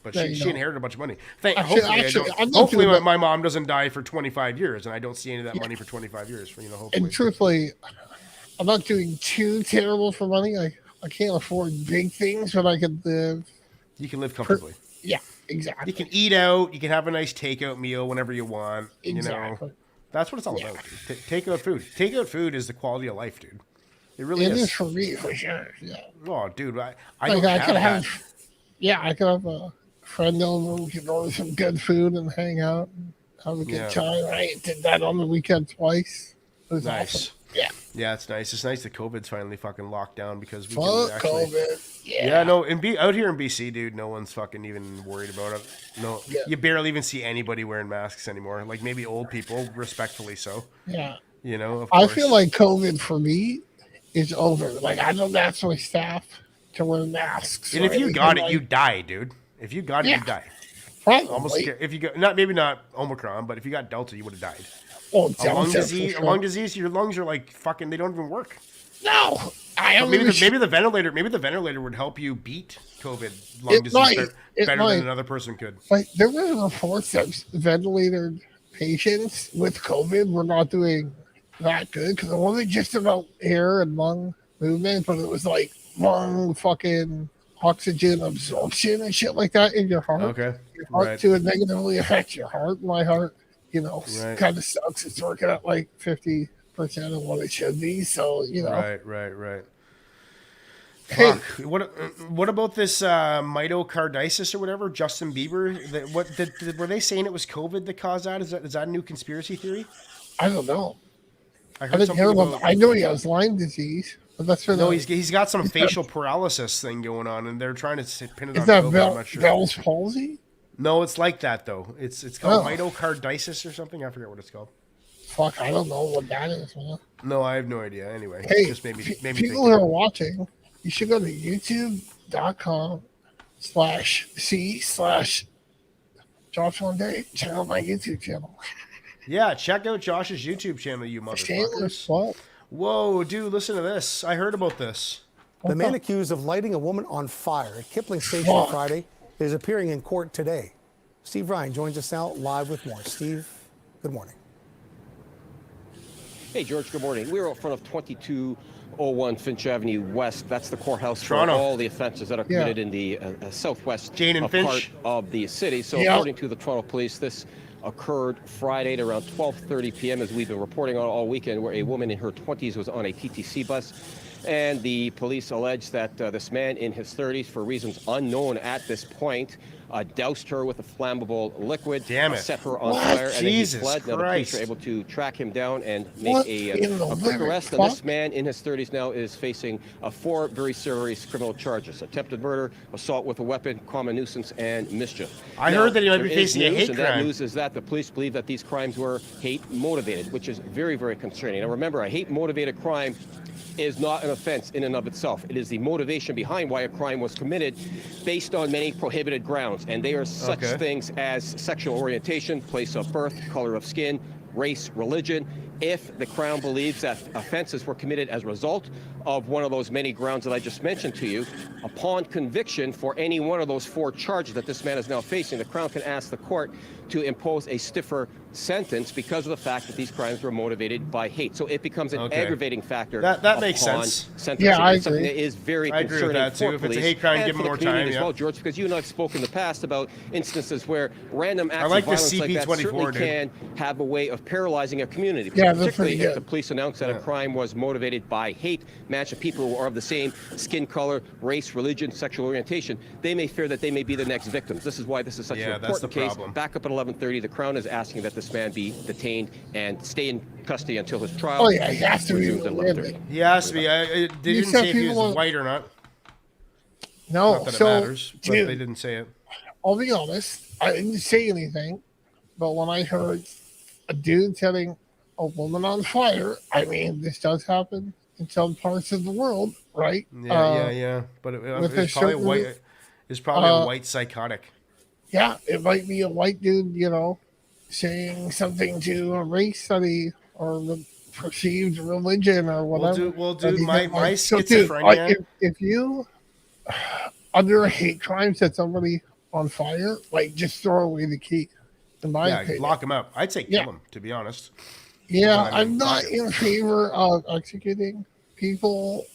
but she inherited a bunch of money. Hopefully my mom doesn't die for 25 years, and I don't see any of that money for 25 years. Hopefully. And truthfully, I'm not doing too terrible for money. I can't afford big things, but I can live. You can live comfortably. Yeah, exactly. You can eat out. You can have a nice takeout meal whenever you want. Exactly. That's what it's all about. Takeout food. Takeout food is the quality of life, dude. It really It is. is for me, for sure. Yeah. Oh, dude, I Like don't I have could that. have, yeah, I could have a friend over, we could order some good food and hang out and have a good Yeah. time. I did that on the weekend twice. It was Nice. awesome. Yeah. Yeah, it's nice. It's nice that COVID's finally fucking locked down because we can Fuck actually. COVID. Yeah. Yeah, no, out here in BC, dude, no one's fucking even worried about it. No, Yeah. you barely even see anybody wearing masks anymore. Like maybe old people, respectfully so. Yeah. You know, of I course. feel like COVID for me is over. Like I don't ask my staff to wear masks. And or if you anything got it, like- you die, dude. If you got it, Yeah. you die. probably. Almost scared. If you got not maybe not Omicron, but if you got Delta, you would have died. Oh, A lung Delta, disease, for a sure. lung disease, your lungs are like fucking. They don't even work. No, I am Maybe the ventilator would help you beat COVID lung It disease might. It better might. than another person could. Like there were reports that ventilated patients with COVID were not doing that good because it wasn't just about air and lung movement, but it was like lung fucking oxygen absorption and shit like that in your heart. Okay, Your heart right. to negatively affect your heart. My heart, Right. kind of sucks. It's working at like 50% of what it should be. So Right. Hey. Fuck. What about this myocarditis or whatever? Justin Bieber. Were they saying it was COVID that caused that? Is that a new conspiracy theory? I don't know. I I heard didn't hear something about. about. I know he has Lyme disease, but that's for No, the. he's got some facial paralysis thing going on, and they're trying to pin it Is on that COVID. I'm not sure. Bell's palsy? No, it's like that though. It's called Oh. myocarditis or something. I forget what it's called. Fuck, I don't know what that is, man. No, I have no idea. Anyway, Hey, just maybe people think who are watching, you should go to youtube.com/c/Josh One Day. Check out my YouTube channel. Yeah, check out Josh's YouTube channel, you Shameless, motherfuckers. what? Whoa, dude, listen to this. I heard about this. The man accused of lighting a woman on fire at Kipling Station Fuck. Friday is appearing in court today. Steve Ryan joins us now live with more. Steve, good morning. Hey, George, good morning. We're out front of 2201 Finch Avenue West. That's the courthouse Toronto. for all the offenses that are Yeah. committed in the southwest Jane and part Finch. of the city. So Yeah. according to the Toronto Police, this occurred Friday at around 12:30 p.m., as we've been reporting on all weekend, where a woman in her 20s was on a TTC bus. And the police allege that this man in his 30s, for reasons unknown at this point, doused her with a flammable liquid, Damn it. set her on What? fire, and then he Jesus fled. Now the police Christ. were able to track him down and make What a in the quick living arrest. And this fuck? man in his 30s now is facing 4 very serious criminal charges: attempted murder, assault with a weapon, common nuisance, and mischief. I Now, heard that he might be there is facing a news, hate and that crime. news is that the police believe that these crimes were hate motivated, which is very, very concerning. Now remember, a hate motivated crime is not an offense in and of itself. It is the motivation behind why a crime was committed based on many prohibited grounds. And they are such Okay. things as sexual orientation, place of birth, color of skin, race, religion. If the Crown believes that offenses were committed as a result of one of those many grounds that I just mentioned to you, upon conviction for any one of those 4 charges that this man is now facing, the Crown can ask the court to impose a stiffer sentence because of the fact that these crimes were motivated by hate. So it becomes an Okay. aggravating factor. That makes upon sense. sentencing. Yeah, I It's something agree. that is very I agree with concerning that, too. for If it's a police hate crime, and give 'em for the more community time, as yeah. well, George, because you and I have spoken in the past about instances where random acts like of the violence like that CP24, certainly dude. can have a way of paralyzing a community. Yeah, that's particularly pretty if the good. police announce that a crime was motivated by hate, match of people who are of the same skin color, race, religion, sexual orientation. They may fear that they may be the next victims. This is why this is such Yeah, an that's the important case. problem. Back up at 11:30, the Crown is asking that this man be detained and stay in custody until his trial. Oh yeah, he has to be. resumes at 11:30. He has to be. They You didn't said say if he people was are- white or not. No, Not that it so matters, but dude, they didn't say it. I'll be honest. I didn't say anything, but when I heard a dude setting a woman on fire, I mean, this does happen in some parts of the world, right? Yeah. But with it's a probably a certain- white. It's probably a white psychotic. Yeah, it might be a white dude, saying something to a race that he or the perceived religion or whatever. Well, that dude, he my didn't like. So, schizophrenia. if you under a hate crime set somebody on fire, like just throw away the key. In my Yeah, opinion. lock him up. I'd say kill Yeah. him, to be honest. Yeah, But I mean, I'm not fuck it. in favor of executing people.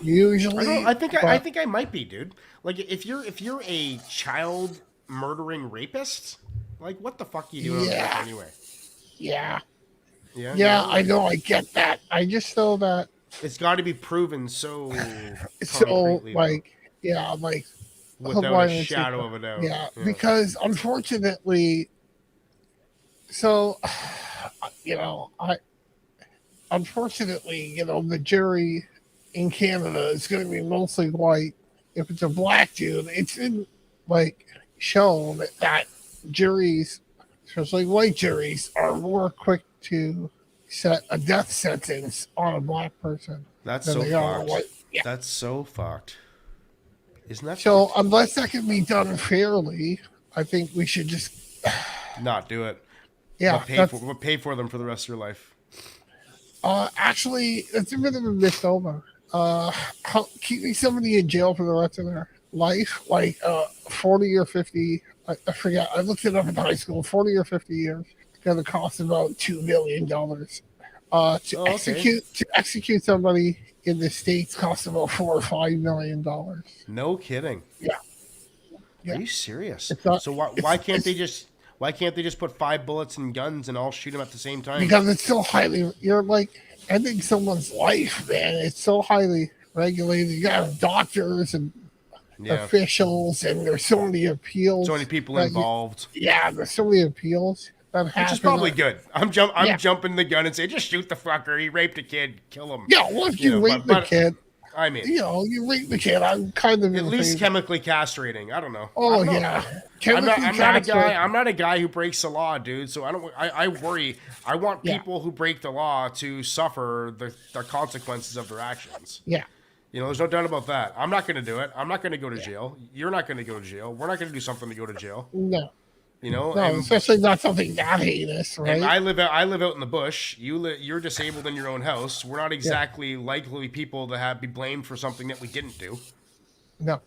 Usually, I think but- I think I might be, dude. Like if you're a child murdering rapist, like what the fuck are you doing on Yeah. that anyway? yeah. Yeah, I know. I get that. I just know that. It's got to be proven so So, like, without a shadow of a doubt. Yeah, because unfortunately, so the jury in Canada is going to be mostly white. If it's a black dude, it's been shown that juries, especially white juries, are more quick to set a death sentence on a black person. That's so fucked. Yeah. That's so fucked. Isn't that so? Fucked? Unless that can be done fairly, I think we should just not do it. Yeah, we'll pay for them for the rest of your life. Actually, it's a bit of a misnomer. Keeping somebody in jail for the rest of their life, 40 or 50, I forget. I looked it up in high school. 40 or 50 years. It's going to cost about $2 billion. To execute somebody in the States costs about $4 or $5 million. No kidding. Yeah. Are you serious? So why can't they just put 5 bullets and guns and all shoot them at the same time? Because it's so you're ending someone's life, man. It's so highly regulated. You got doctors and officials, and there's so many appeals. So many people involved. There's so many appeals that happen. Which is probably good. I'm jumping the gun and say, just shoot the fucker. He raped a kid. Kill him. Yeah, well, if you rape the kid. I mean, you rape the kid. I'm kind of at least chemically castrating. I don't know. Oh, I'm not a guy who breaks the law, dude. So I worry. I want people who break the law to suffer the consequences of their actions. Yeah. There's no doubt about that. I'm not going to do it. I'm not going to go to jail. You're not going to go to jail. We're not going to do something to go to jail. No. No, especially not something that heinous, right? And I live out in the bush. You're disabled in your own house. We're not exactly likely people to be blamed for something that we didn't do. No.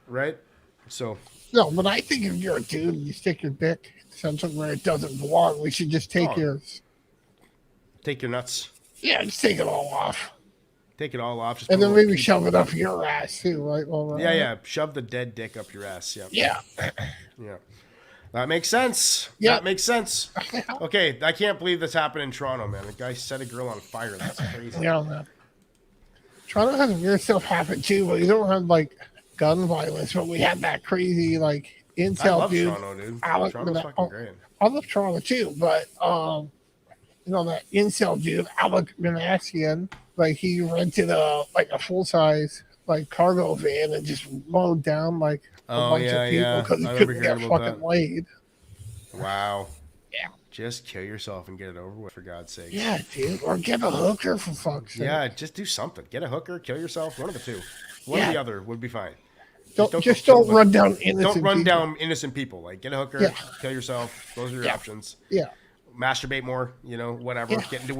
Right? So. No, but I think if you're a dude and you stick your dick something where it doesn't belong, we should just take yours. Take your nuts. Yeah, just take it all off. Take it all off. And then maybe shove it up your ass too, right? Shove the dead dick up your ass. Yeah. Yeah. That makes sense. Yeah. That makes sense. Okay, I can't believe this happened in Toronto, man. A guy set a girl on fire. That's crazy. Yeah, man. Toronto has weird stuff happen too, but you don't have gun violence. But we had that crazy incel I love dude. Toronto, dude. Toronto's fucking great. I love Toronto too, but that incel dude, Alec Minassian, he rented a full size cargo van and just mowed down a bunch of people because he couldn't get fucking laid. Wow. Yeah. Just kill yourself and get it over with, for God's sake. Yeah, dude. Or get a hooker, for fuck's sake. Yeah, just do something. Get a hooker, kill yourself. One of the two. One or the other would be fine. Don't run down innocent people. Don't run down innocent people. Get a hooker, kill yourself. Those are your options. Yeah. Masturbate more, whatever. Yeah. Get into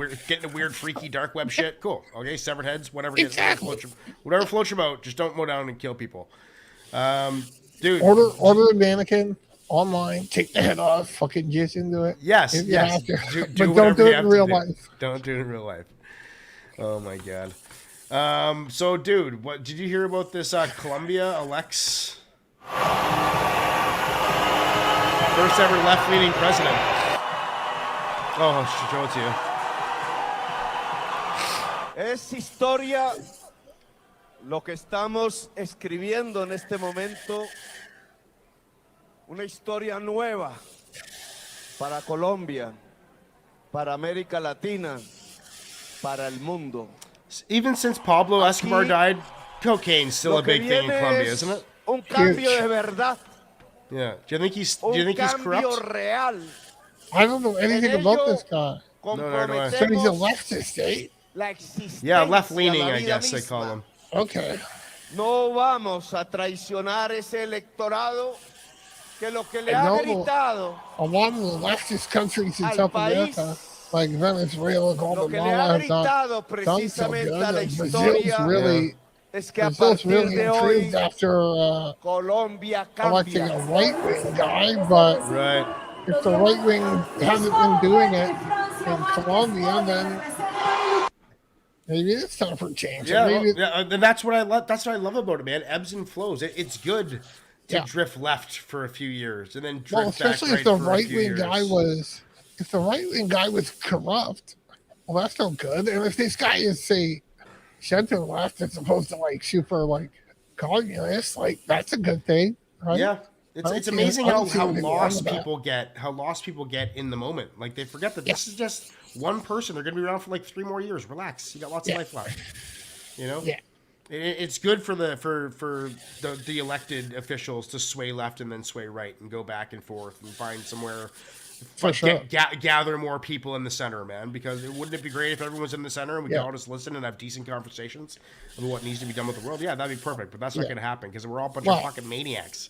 weird, freaky, dark web shit. Cool. Okay, severed heads, whatever. Exactly. Whatever floats your boat. Just don't mow down and kill people. Dude. Order a mannequin online, take the head off, fucking jizz into it. Yes. But don't do it in real life. Don't do it in real life. Oh my God. So dude, what did you hear about this Colombia elects first ever left-leaning president? Oh, I'll show it to you. Es historia lo que estamos escribiendo en este momento, una historia nueva para Colombia, para América Latina, para el mundo. Even since Pablo Escobar died, cocaine's still a big thing in Colombia, isn't it? Un cambio de verdad. Yeah. Do you think he's corrupt? Real. I don't know anything about this guy. No, do I. So he's a leftist, eh? Yeah, left-leaning, I guess they call him. Okay. No vamos a traicionar ese electorado que lo que le ha gritado. A lot of the leftist countries in South America, like Venezuela, Guatemala, have not done so good. Brazil's really improved after electing a right-wing guy, but if the right wing hasn't been doing it in Colombia, then maybe it's time for change. And that's what I love. That's what I love about it, man. Ebbs and flows. It's good to drift left for a few years and then drift especially back if the right wing guy was corrupt, well, that's no good. And if this guy is, say, center left as opposed to like super like communist, like that's a good thing, right? Yeah. It's amazing how lost people get in the moment. Like they forget that this is just one person. They're going to be around for like 3 more years. Relax. You got lots of life left. You know? Yeah. It's good for the elected officials to sway left and then sway right and go back and forth and find somewhere. For sure. Gather more people in the center, man. Because wouldn't it be great if everyone's in the center and we could all just listen and have decent conversations about what needs to be done with the world? Yeah, that'd be perfect. But that's not going to happen because we're all a bunch of fucking maniacs.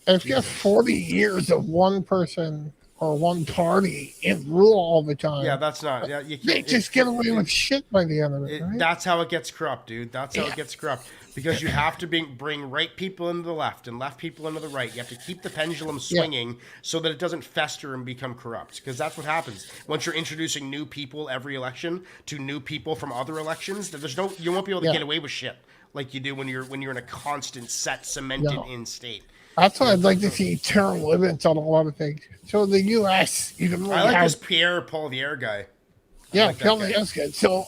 If you have 40 years of one person or one party in rule all the time, that's not. Yeah, you can't. They just get away with shit by the end of it. Right? That's how it gets corrupt, dude. That's how it gets corrupt. Because you have to bring right people into the left and left people into the right. You have to keep the pendulum swinging so that it doesn't fester and become corrupt. Because that's what happens once you're introducing new people every election to new people from other elections. You won't be able to get away with shit like you do when you're in a constant set cemented in state. That's why I'd like to see term limits on a lot of things. So in the U.S., you can really I like this Pierre Poilievre guy. Yeah, Poilievre's good. So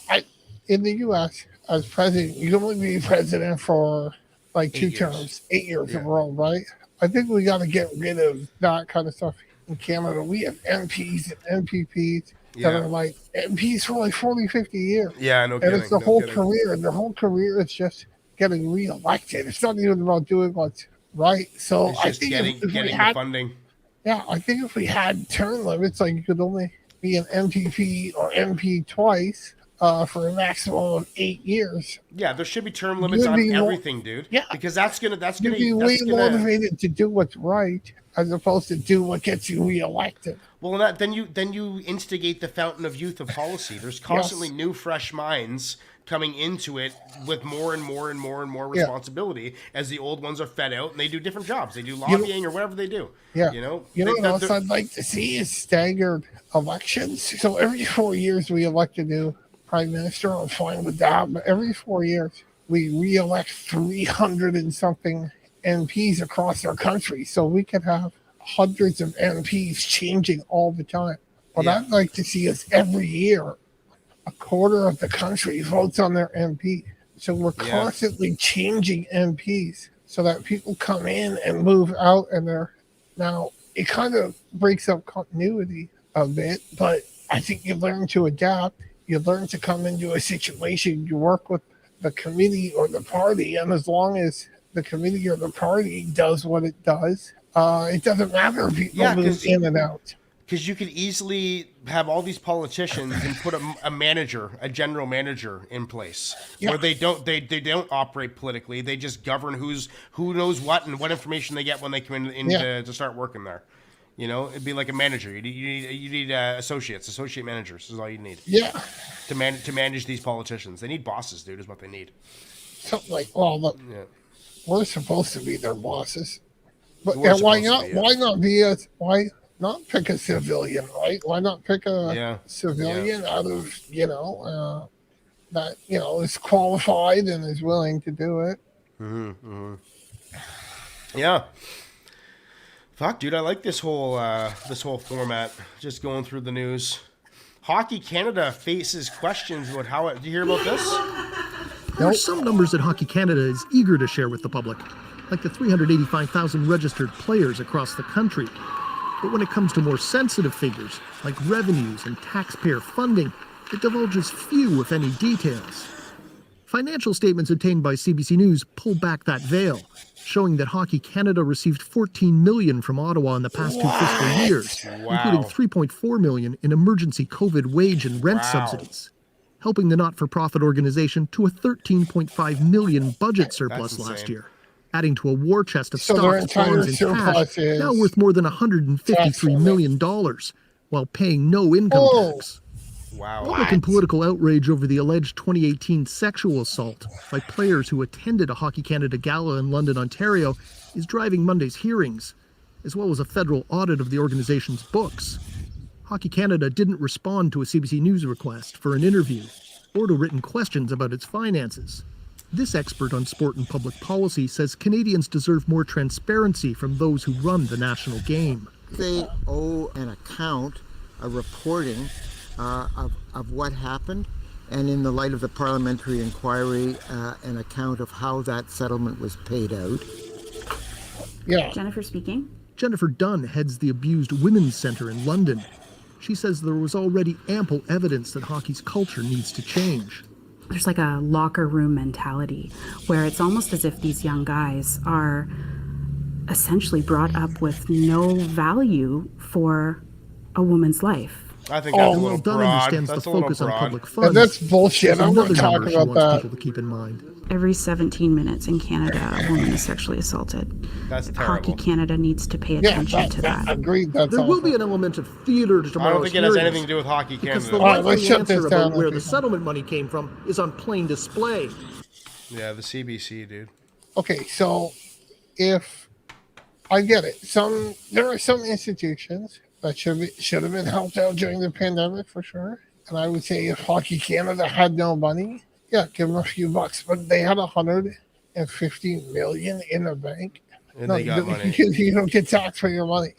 in the U.S., as president, you can only be president for like 2 terms, 8 years in a row, right? I think we got to get rid of that kind of stuff in Canada. We have MPs and MPPs that are like MPs for like 40, 50 years. Yeah, no kidding. And it's the whole career, and their whole career is just getting reelected. It's not even about doing what's right. So it's just getting the funding. Yeah, I think if we had term limits, like you could only be an MPP or MP twice, for a maximum of 8 years. Yeah, there should be term limits on everything, dude. Yeah, because that's gonna be way motivated to do what's right as opposed to do what gets you reelected. Well, then you instigate the fountain of youth of policy. There's constantly new, fresh minds coming into it with more and more and more and more responsibility as the old ones are fed out and they do different jobs. They do lobbying or whatever they do. Yeah, you know what else I'd like to see is staggered elections. So every 4 years we elect a new prime minister. I'm fine with that. But every 4 years, we re-elect 300 and something MPs across our country. So we could have hundreds of MPs changing all the time. But I'd like to see us every year, a quarter of the country votes on their MP. So we're constantly changing MPs so that people come in and move out. And now it kind of breaks up continuity a bit, but I think you learn to adapt. You learn to come into a situation, you work with the committee or the party, and as long as the committee or the party does what it does, it doesn't matter if people move in and out. Because you could easily have all these politicians and put a general manager in place where they don't operate politically. They just govern who knows what and what information they get when they come in to start working there. You know, it'd be like a manager. You need associate managers is all you need. Yeah. To manage these politicians, they need bosses, dude. Is what they need. Something like, look, we're supposed to be their bosses, but why not? Why not pick a civilian, right? Why not pick a civilian out of that is qualified and is willing to do it? Yeah. Fuck, dude, I like this whole format. Just going through the news. Hockey Canada faces questions about how. Did you hear about this? There are some numbers that Hockey Canada is eager to share with the public, like the 385,000 registered players across the country. But when it comes to more sensitive figures, like revenues and taxpayer funding, it divulges few, if any, details. Financial statements obtained by CBC News pull back that veil, showing that Hockey Canada received $14 million from Ottawa in the past 2 fiscal years, including $3.4 million in emergency COVID wage and rent subsidies, helping the not-for-profit organization to a $13.5 million budget surplus last year, adding to a war chest of stocks, bonds, and cash, now worth more than $153 million, while paying no income tax. Wow. Public and political outrage over the alleged 2018 sexual assault by players who attended a Hockey Canada gala in London, Ontario, is driving Monday's hearings, as well as a federal audit of the organization's books. Hockey Canada didn't respond to a CBC News request for an interview or to written questions about its finances. This expert on sport and public policy says Canadians deserve more transparency from those who run the national game. They owe an account, a reporting of what happened, and in the light of the parliamentary inquiry, an account of how that settlement was paid out. Yeah. Jennifer speaking. Jennifer Dunn heads the Abused Women's Centre in London. She says there was already ample evidence that hockey's culture needs to change. There's like a locker room mentality where it's almost as if these young guys are essentially brought up with no value for a woman's life. I think that's a little Dunn broad. understands That's the a little focus on broad. public funds. That's bullshit. I'm Another not talking number she about wants that. people to keep in mind. Every 17 minutes in Canada, a woman is sexually assaulted. That's Hockey terrible. Canada needs to pay attention to that. Agreed. That's There will awful. be an element of theater to I tomorrow's don't think it has hearings, anything to do with Hockey because Canada. the All right, let's likely shut this answer down, about where the people. settlement money came from is on plain display. Yeah, the CBC, dude. Okay, so if I get it, there are some institutions that should have been helped out during the pandemic for sure. And I would say if Hockey Canada had no money, yeah, give them a few bucks. But they had 150 million in the bank. And they got money. You don't get taxed for your money.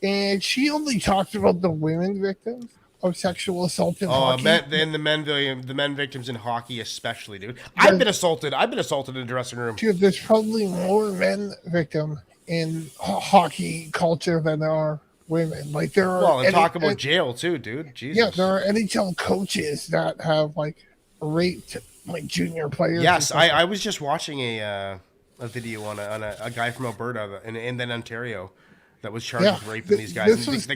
And she only talked about the women victims of sexual assault in hockey. And the men victims in hockey especially, dude. I've been assaulted. I've been assaulted in a dressing room. Dude, there's probably more men victim in hockey culture than there are women. Like there are. Well, and talk about jail too, dude. Jesus. Yeah, there are NHL coaches that have like raped like junior players. Yes, I was just watching a video on a guy from Alberta and then Ontario that was charged with raping these guys. The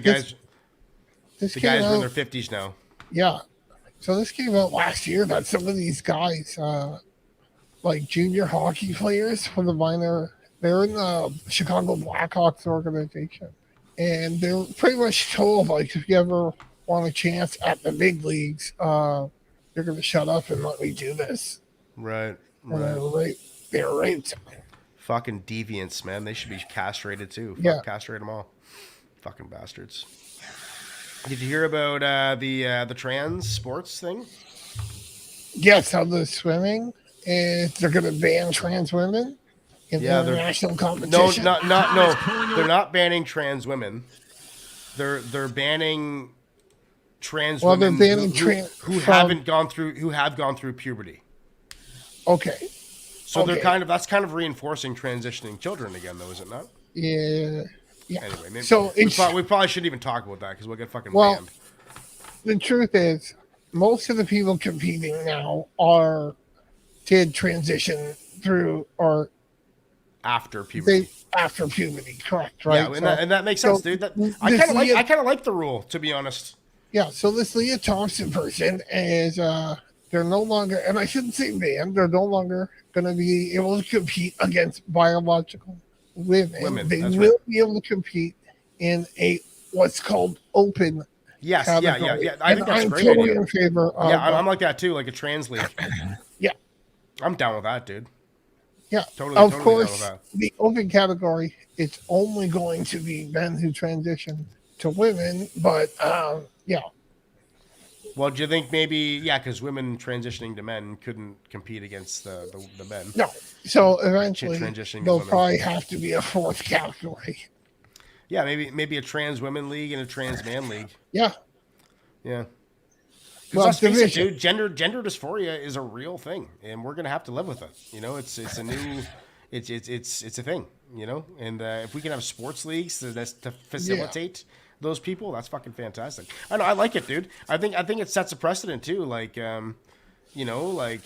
guys are in their 50s now. Yeah. So this came out last year that some of these guys, like junior hockey players from the minor, they're in the Chicago Blackhawks organization. And they're pretty much told, like, if you ever want a chance at the big leagues, you're going to shut up and let me do this. Right. And they're raped. Fucking deviants, man. They should be castrated too. Yeah. Castrate them all. Fucking bastards. Did you hear about the trans sports thing? Yes, how the swimming, and they're going to ban trans women in international competition. No. They're not banning trans women. They're banning trans women who have gone through puberty. Okay. So that's kind of reinforcing transitioning children again, though, is it not? Yeah. Yeah. Anyway, maybe so we probably shouldn't even talk about that because we'll get fucking banned. The truth is, most of the people competing now did transition through or after puberty. After puberty, correct? Right. Yeah, and that makes sense, dude. I kind of like the rule, to be honest. Yeah. So this Leah Thompson person is they're no longer, and I shouldn't say banned. They're no longer going to be able to compete against biological women. They will be able to compete in what's called open. Yes, category. yeah. I think that's I'm great. totally in favor of. Yeah, I'm like that too, like a trans league. Yeah, I'm down with that, dude. Yeah, totally course, down with that. The open category, it's only going to be men who transition to women, but yeah. Well, do you think maybe because women transitioning to men couldn't compete against the men? No, so eventually Transitioning there'll women. probably have to be a fourth category. Yeah, maybe a trans women league and a trans man league. Yeah. Yeah. Well, Let's face it, dude. Gender dysphoria is a real thing, and we're gonna have to live with it. You know, it's a new, it's a thing. You know, and if we can have sports leagues to facilitate those people, that's fucking fantastic. I know, I like it, dude. I think it sets a precedent too. Like, you know, like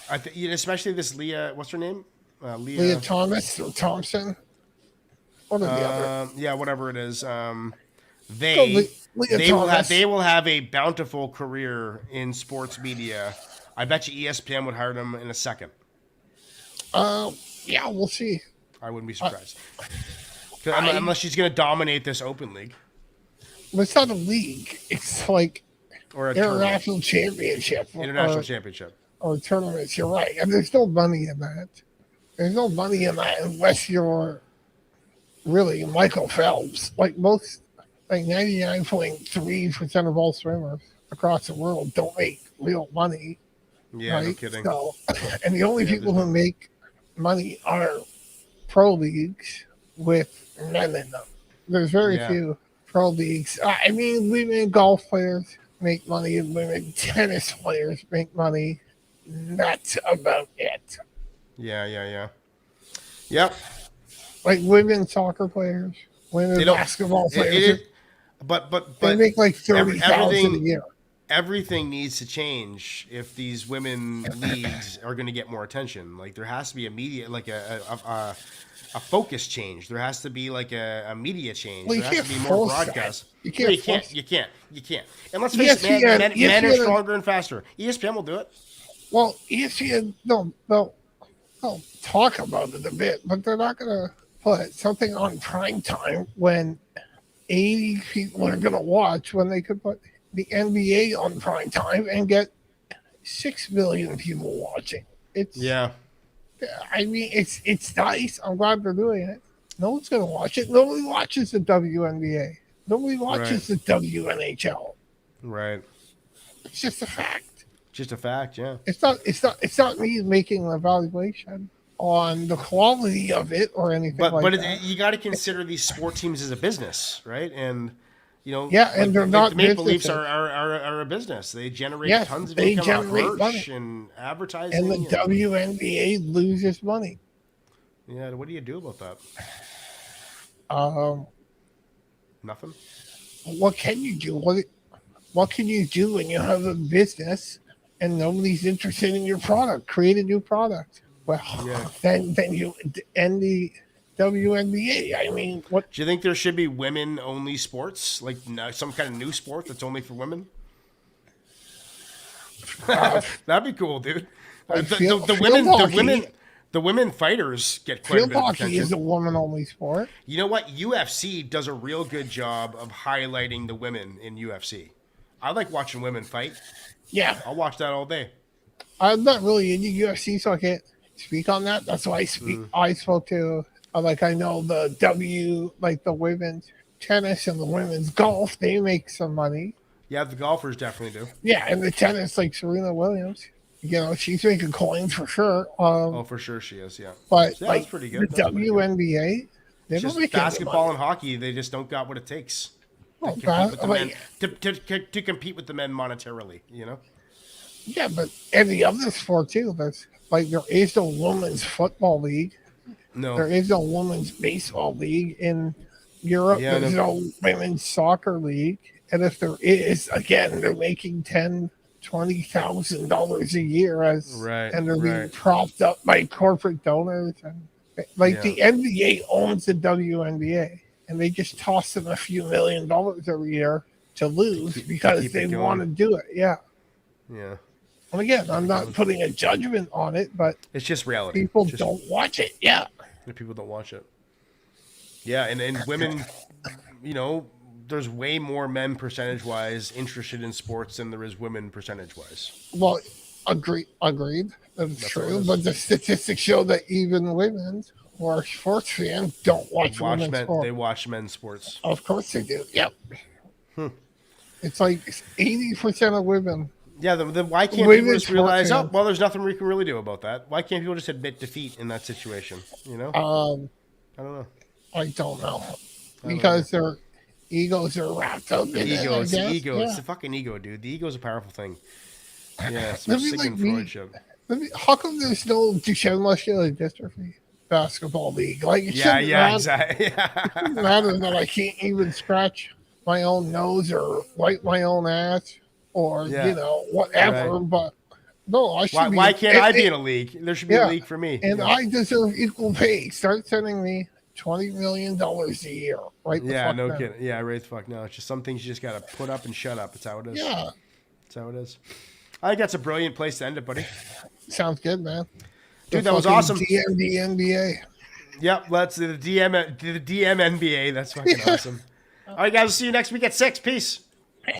especially this Leah, what's her name? Leah Thomas or Thompson. One or the other. Yeah, whatever it is. They will have a bountiful career in sports media. I bet you ESPN would hire them in a second. Yeah, we'll see. I wouldn't be surprised. Unless she's going to dominate this open league. But it's not a league. It's like or international championship. International championship. Or tournaments. You're right. And there's no money in that. There's no money in that unless you're really Michael Phelps. Like 99.3% of all swimmers across the world don't make real money. Yeah, right? No kidding. So, and the only people who make money are pro leagues with men in them. There's very few pro leagues. I mean, women golf players make money and women tennis players make money. That's about it. Yeah. Yep. Like women soccer players, women basketball players. But they make like 30,000 a year. Everything needs to change if these women leagues are going to get more attention. Like there has to be a media, like a focus change. There has to be like a media change. Well, there has to be more broadcast. You can't. And let's face it, men are stronger and faster. ESPN will do it. Well, ESPN, they'll talk about it a bit, but they're not going to put something on prime time when 80 people are going to watch, when they could put the NBA on prime time and get 6 million people watching. I mean, it's nice. I'm glad they're doing it. No one's going to watch it. Nobody watches the WNBA. Nobody watches the WNHL. Right. It's just a fact. Just a fact, yeah. It's not me making an evaluation on the quality of it or anything like that. You got to consider these sport teams as a business, right? And and they're not. The Maple Leafs are a business. They generate tons of income on merch and advertising. And the WNBA loses money. Yeah, what do you do about that? Nothing. What can you do? What can you do when you have a business and nobody's interested in your product? Create a new product. Well, then you end the WNBA. I mean, what do you think there should be women-only sports, like some kind of new sport that's only for women? That'd be cool, dude. The women fighters get quite a bit of attention. Field hockey is a woman-only sport. You know what? UFC does a real good job of highlighting the women in UFC. I like watching women fight. Yeah, I'll watch that all day. I'm not really into UFC, so I can't speak on that. That's why I spoke to. I know the women's tennis and the women's golf, they make some money. Yeah, the golfers definitely do. Yeah, and the tennis, like Serena Williams, she's making coins for sure. For sure she is, yeah. But that's pretty good. The WNBA, they're just basketball and hockey, they just don't got what it takes to compete with the men monetarily, Yeah, but any other sport too. There's there is no women's football league. No. There is no women's baseball league in Europe. Yeah, there's no women's soccer league. And if there is, again, they're making $20,000 a year and they're being propped up by corporate donors. And the NBA owns the WNBA, and they just toss them a few $1 million every year to lose because they want to do it. Yeah. Yeah. And again, I'm not putting a judgment on it, but it's just reality. People don't watch it. Yeah. People don't watch it. Yeah, and women, there's way more men percentage-wise interested in sports than there is women percentage-wise. Well, agreed. That's true. But the statistics show that even women who are sports fans don't watch women's sports. They watch men's sports. Of course they do. Yep. It's like 80% of women. Yeah, why can't people just realize, there's nothing we can really do about that? Why can't people just admit defeat in that situation? I don't know. I don't know. Because their egos are wrapped up in ego. It's the ego. Yeah. It's the fucking ego, dude. The ego is a powerful thing. Yeah, it's Sigmund Freud shit. How come there's no Duchenne muscular dystrophy basketball league? Exactly. It doesn't matter that I can't even scratch my own nose or wipe my own ass. Or whatever, but no, I should. Why can't I be in a league? There should be a league for me, and I deserve equal pay. Start sending me $20 million a year, right? Yeah, no kidding. Yeah, right the fuck no. It's just some things you just gotta put up and shut up. It's how it is. Yeah, it's how it is. I think that's a brilliant place to end it, buddy. Sounds good, man. Dude, that was awesome. DMD NBA. Yep, let's do the DM NBA. That's fucking awesome. All right, guys. We'll see you next week at 6. Peace.